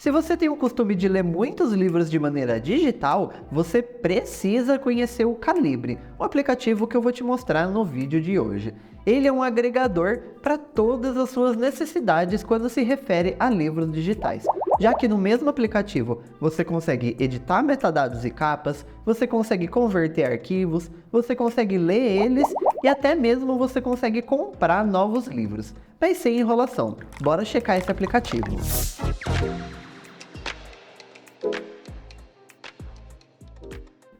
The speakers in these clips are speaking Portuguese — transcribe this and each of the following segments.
Se você tem o costume de ler muitos livros de maneira digital, você precisa conhecer o Calibre, o aplicativo que eu vou te mostrar no vídeo de hoje. Ele é um agregador para todas as suas necessidades quando se refere a livros digitais, já que no mesmo aplicativo você consegue editar metadados e capas, você consegue converter arquivos, você consegue ler eles e até mesmo você consegue comprar novos livros. Mas sem enrolação, bora checar esse aplicativo.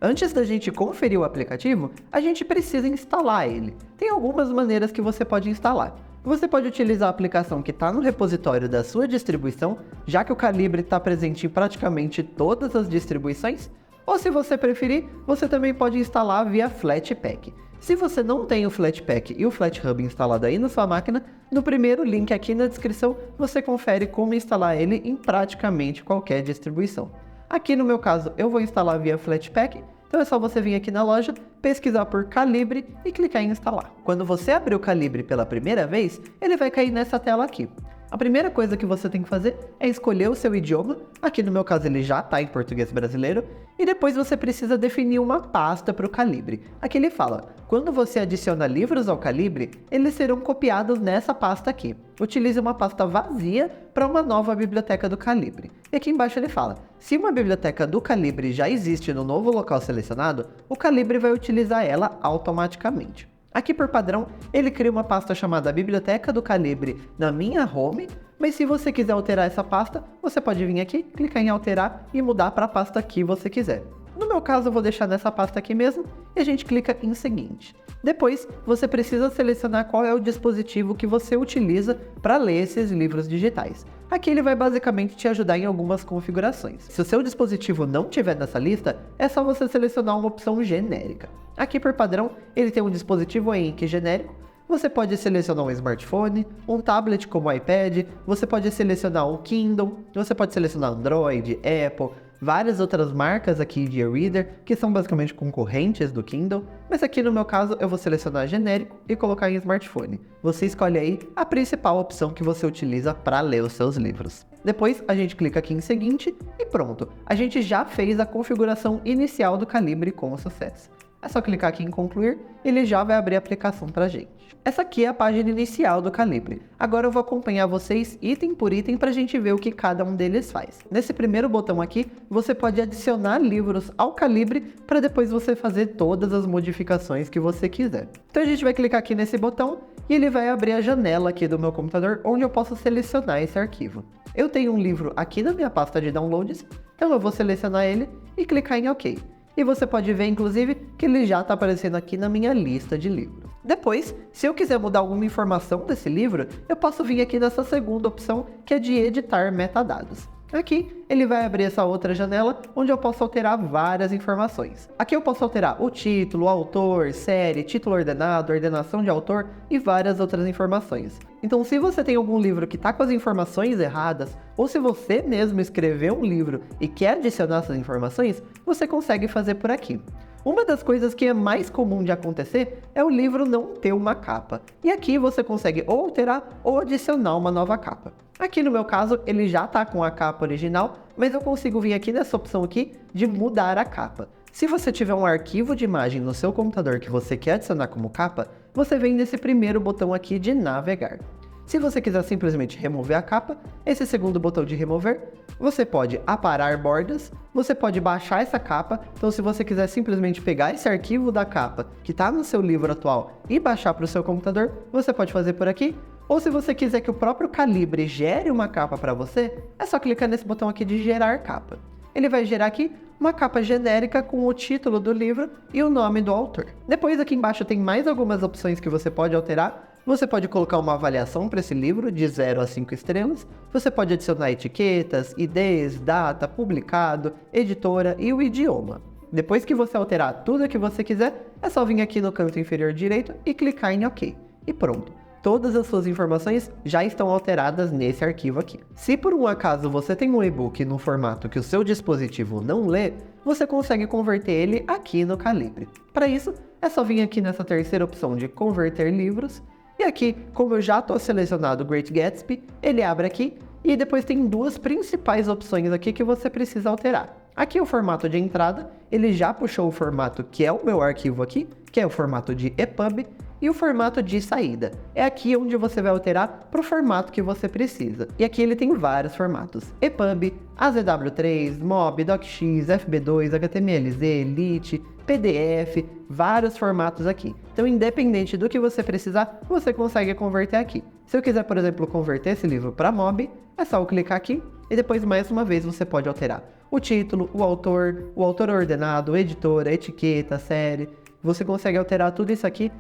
Antes da gente conferir o aplicativo, a gente precisa instalar ele. Tem algumas maneiras que você pode instalar. Você pode utilizar a aplicação que está no repositório da sua distribuição, já que o Calibre está presente em praticamente todas as distribuições, ou se você preferir, você também pode instalar via Flatpak. Se você não tem o Flatpak e o FlatHub instalado aí na sua máquina, no primeiro link aqui na descrição você confere como instalar ele em praticamente qualquer distribuição. Aqui no meu caso eu vou instalar via Flatpak, então é só você vir aqui na loja, pesquisar por Calibre e clicar em instalar. Quando você abrir o Calibre pela primeira vez, ele vai cair nessa tela aqui. A primeira coisa que você tem que fazer é escolher o seu idioma, aqui no meu caso ele já está em português brasileiro, e depois você precisa definir uma pasta para o Calibre. Aqui ele fala, quando você adiciona livros ao Calibre, eles serão copiados nessa pasta aqui. Utilize uma pasta vazia para uma nova biblioteca do Calibre. E aqui embaixo ele fala, se uma biblioteca do Calibre já existe no novo local selecionado, o Calibre vai utilizar ela automaticamente. Aqui por padrão, ele cria uma pasta chamada Biblioteca do Calibre na minha home, mas se você quiser alterar essa pasta, você pode vir aqui, clicar em alterar e mudar para a pasta que você quiser. No meu caso, eu vou deixar nessa pasta aqui mesmo e a gente clica em seguinte. Depois, você precisa selecionar qual é o dispositivo que você utiliza para ler esses livros digitais. Aqui ele vai basicamente te ajudar em algumas configurações. Se o seu dispositivo não estiver nessa lista, é só você selecionar uma opção genérica. Aqui por padrão, ele tem um dispositivo em ink genérico. Você pode selecionar um smartphone, um tablet como o iPad, você pode selecionar um Kindle, você pode selecionar Android, Apple, várias outras marcas aqui de e-reader, que são basicamente concorrentes do Kindle, mas aqui no meu caso eu vou selecionar genérico e colocar em smartphone. Você escolhe aí a principal opção que você utiliza para ler os seus livros. Depois a gente clica aqui em seguinte e pronto, a gente já fez a configuração inicial do Calibre com sucesso. É só clicar aqui em concluir e ele já vai abrir a aplicação pra gente. Essa aqui é a página inicial do Calibre. Agora eu vou acompanhar vocês item por item pra gente ver o que cada um deles faz. Nesse primeiro botão aqui, você pode adicionar livros ao Calibre para depois você fazer todas as modificações que você quiser. Então a gente vai clicar aqui nesse botão e ele vai abrir a janela aqui do meu computador onde eu posso selecionar esse arquivo. Eu tenho um livro aqui na minha pasta de downloads, então eu vou selecionar ele e clicar em OK. E você pode ver, inclusive, que ele já está aparecendo aqui na minha lista de livros. Depois, se eu quiser mudar alguma informação desse livro, eu posso vir aqui nessa segunda opção, que é de editar metadados. Aqui, ele vai abrir essa outra janela, onde eu posso alterar várias informações. Aqui eu posso alterar o título, o autor, série, título ordenado, ordenação de autor e várias outras informações. Então, se você tem algum livro que está com as informações erradas, ou se você mesmo escreveu um livro e quer adicionar essas informações, você consegue fazer por aqui. Uma das coisas que é mais comum de acontecer é o livro não ter uma capa. E aqui você consegue ou alterar ou adicionar uma nova capa. Aqui no meu caso, ele já está com a capa original, mas eu consigo vir aqui nessa opção aqui de mudar a capa. Se você tiver um arquivo de imagem no seu computador que você quer adicionar como capa, você vem nesse primeiro botão aqui de navegar. Se você quiser simplesmente remover a capa, esse segundo botão de remover, você pode aparar bordas, você pode baixar essa capa, então se você quiser simplesmente pegar esse arquivo da capa que está no seu livro atual e baixar para o seu computador, você pode fazer por aqui, ou se você quiser que o próprio Calibre gere uma capa para você, é só clicar nesse botão aqui de gerar capa. Ele vai gerar aqui uma capa genérica com o título do livro e o nome do autor. Depois aqui embaixo tem mais algumas opções que você pode alterar. Você pode colocar uma avaliação para esse livro de 0 a 5 estrelas, você pode adicionar etiquetas, IDs, data, publicado, editora e o idioma. Depois que você alterar tudo o que você quiser, é só vir aqui no canto inferior direito e clicar em OK. E pronto. Todas as suas informações já estão alteradas nesse arquivo aqui. Se por um acaso você tem um e-book no formato que o seu dispositivo não lê, você consegue converter ele aqui no Calibre. Para isso, é só vir aqui nessa terceira opção de converter livros, e aqui, como eu já estou selecionado o Great Gatsby, ele abre aqui E depois tem duas principais opções aqui que você precisa alterar. Aqui o formato de entrada, ele já puxou o formato que é o meu arquivo aqui, que é o formato de EPUB, e o formato de saída. É aqui onde você vai alterar para o formato que você precisa. E aqui ele tem vários formatos: EPUB, AZW3, MOB, DocX, FB2, HTMLZ, Elite, PDF, vários formatos aqui. Então, independente do que você precisar, você consegue converter aqui. Se eu quiser, por exemplo, converter esse livro para MOB, é só eu clicar aqui e depois, mais uma vez, você pode alterar o título, o autor ordenado, editora, etiqueta, série. Você consegue alterar tudo isso aqui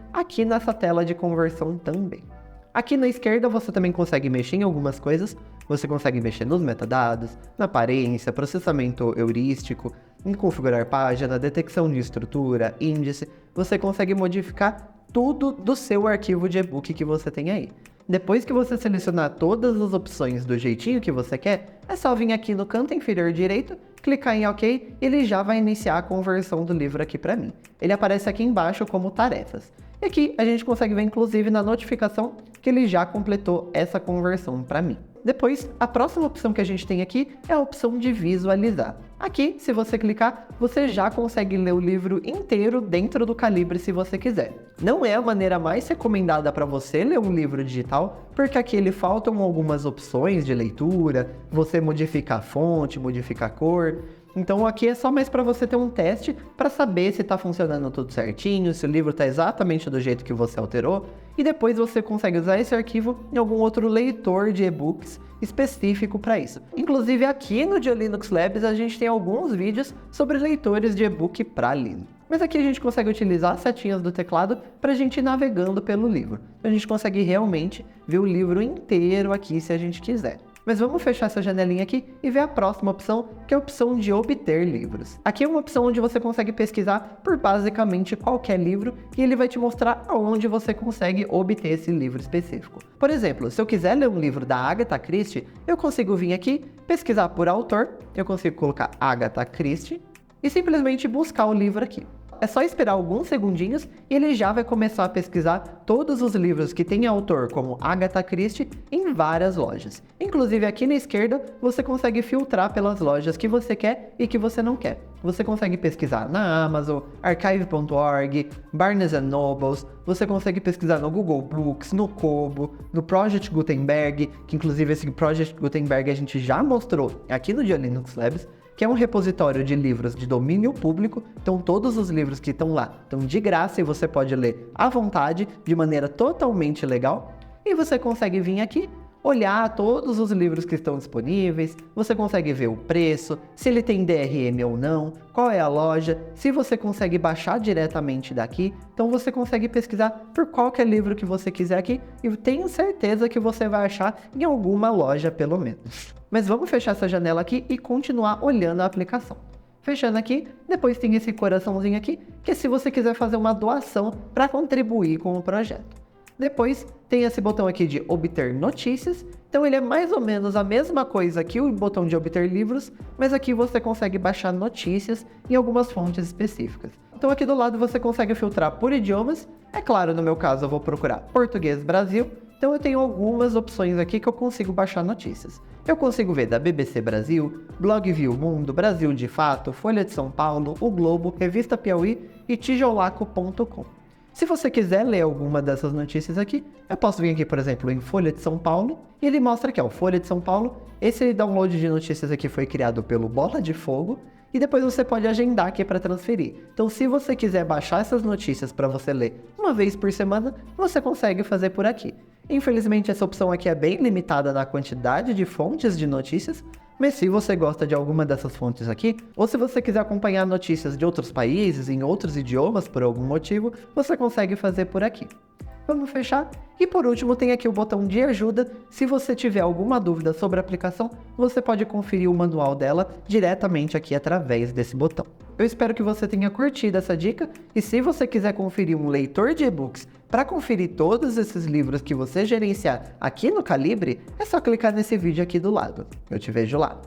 nessa tela de conversão também. Aqui na esquerda você também consegue mexer em algumas coisas. Você consegue mexer nos metadados, na aparência, processamento heurístico, em configurar página, detecção de estrutura, índice. Você consegue modificar tudo do seu arquivo de e-book que você tem aí. Depois que você selecionar todas as opções do jeitinho que você quer, é só vir aqui no canto inferior direito, clicar em OK, e ele já vai iniciar a conversão do livro aqui para mim. Ele aparece aqui embaixo como tarefas. E aqui a gente consegue ver, inclusive, na notificação que ele já completou essa conversão para mim. Depois, a próxima opção que a gente tem aqui é a opção de visualizar. Aqui, se você clicar, você já consegue ler o livro inteiro dentro do Calibre se você quiser. Não é a maneira mais recomendada para você ler um livro digital, porque aqui ele faltam algumas opções de leitura, você modifica a fonte, modifica a cor. Então aqui é só mais para você ter um teste para saber se está funcionando tudo certinho, se o livro está exatamente do jeito que você alterou, e depois você consegue usar esse arquivo em algum outro leitor de e-books específico para isso. Inclusive aqui no Dia Linux Labs a gente tem alguns vídeos sobre leitores de e-book para Linux. Mas aqui a gente consegue utilizar as setinhas do teclado para a gente ir navegando pelo livro. A gente consegue realmente ver o livro inteiro aqui se a gente quiser. Mas vamos fechar essa janelinha aqui e ver a próxima opção, que é a opção de obter livros. Aqui é uma opção onde você consegue pesquisar por basicamente qualquer livro e ele vai te mostrar aonde você consegue obter esse livro específico. Por exemplo, se eu quiser ler um livro da Agatha Christie, eu consigo vir aqui, pesquisar por autor, eu consigo colocar Agatha Christie e simplesmente buscar o livro aqui. É só esperar alguns segundinhos e ele já vai começar a pesquisar todos os livros que tem autor como Agatha Christie em várias lojas. Inclusive aqui na esquerda você consegue filtrar pelas lojas que você quer e que você não quer. Você consegue pesquisar na Amazon, archive.org, Barnes & Nobles, você consegue pesquisar no Google Books, no Kobo, no Project Gutenberg, que inclusive esse Project Gutenberg a gente já mostrou aqui no Dia Linux Labs, que é um repositório de livros de domínio público, então todos os livros que estão lá estão de graça e você pode ler à vontade, de maneira totalmente legal, e você consegue vir aqui, olhar todos os livros que estão disponíveis, você consegue ver o preço, se ele tem DRM ou não, qual é a loja, se você consegue baixar diretamente daqui, então você consegue pesquisar por qualquer livro que você quiser aqui, e tenho certeza que você vai achar em alguma loja pelo menos. Mas vamos fechar essa janela aqui e continuar olhando a aplicação. Fechando aqui, depois tem esse coraçãozinho aqui, que é se você quiser fazer uma doação para contribuir com o projeto. Depois tem esse botão aqui de obter notícias, então ele é mais ou menos a mesma coisa que o botão de obter livros, mas aqui você consegue baixar notícias em algumas fontes específicas. Então aqui do lado você consegue filtrar por idiomas, é claro, no meu caso eu vou procurar Português Brasil, então eu tenho algumas opções aqui que eu consigo baixar notícias. Eu consigo ver da BBC Brasil, Blog Viu Mundo, Brasil de Fato, Folha de São Paulo, O Globo, Revista Piauí e tijolaco.com. Se você quiser ler alguma dessas notícias aqui, eu posso vir aqui, por exemplo, em Folha de São Paulo, e ele mostra aqui, ó, Folha de São Paulo. Esse download de notícias aqui foi criado pelo Bola de Fogo, e depois você pode agendar aqui para transferir. Então, se você quiser baixar essas notícias para você ler uma vez por semana, você consegue fazer por aqui. Infelizmente, essa opção aqui é bem limitada na quantidade de fontes de notícias, mas se você gosta de alguma dessas fontes aqui, ou se você quiser acompanhar notícias de outros países em outros idiomas por algum motivo, você consegue fazer por aqui. Vamos fechar? E por último tem aqui o botão de ajuda. Se você tiver alguma dúvida sobre a aplicação, você pode conferir o manual dela diretamente aqui através desse botão. Eu espero que você tenha curtido essa dica, e se você quiser conferir um leitor de e-books para conferir todos esses livros que você gerenciar aqui no Calibre, é só clicar nesse vídeo aqui do lado. Eu te vejo lá.